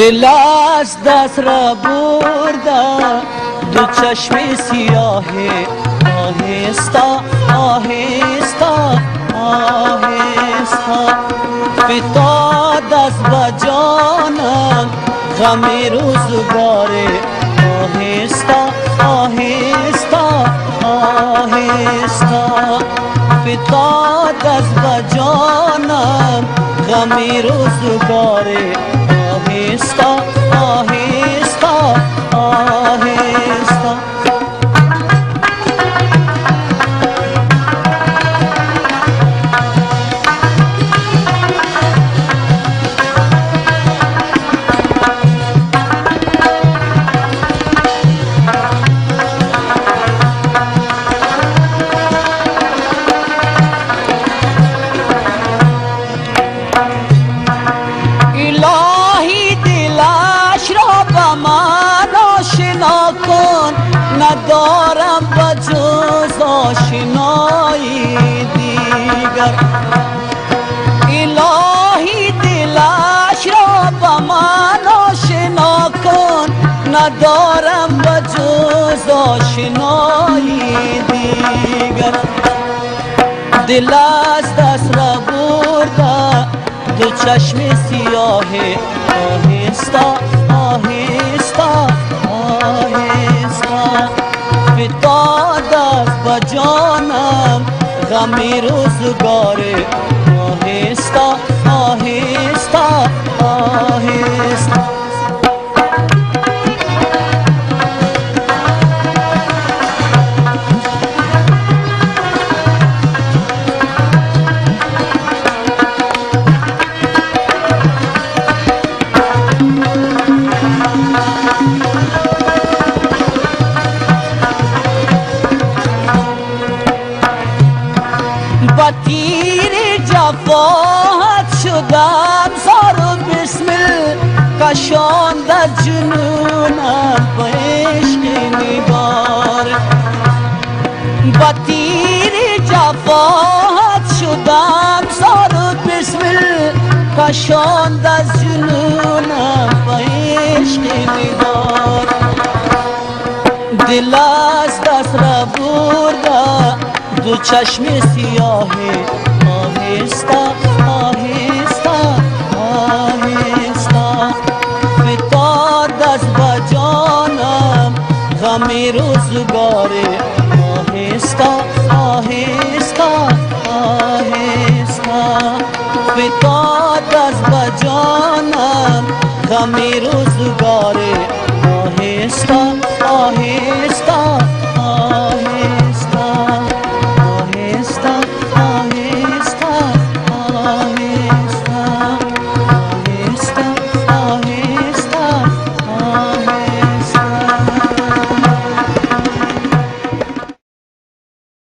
دل از دست را برده دو چشم سیاه آهستا آهستا آهستا فتاد از بجانم غم روزگار آهستا آهستا آهستا فتاد از بجانم غم روزگار آهستا آهستا آهستا ندارم بجز آشنایی دیگر الهی دلش را با من آشنا کن ندارم بجز آشنایی دیگر دل از دست را برده دو چشم سیاه آهستا آهستا آهستا فتاد از بجانم غم روزگار آهستا آهستا آهستا با تیر جفاهت شدم زار و بسمل کشان در جنونم با عشق نگار با تیر جفاهت شدم زار و بسمل کشان در جنونم با عشق نگار دل از دست را برده دو چشم سیاه آهستا آهستا آهستا فتاد از بجانم غم روزگار آهستا آهستا آهستا فتاد از بجانم غم روزگار آهستا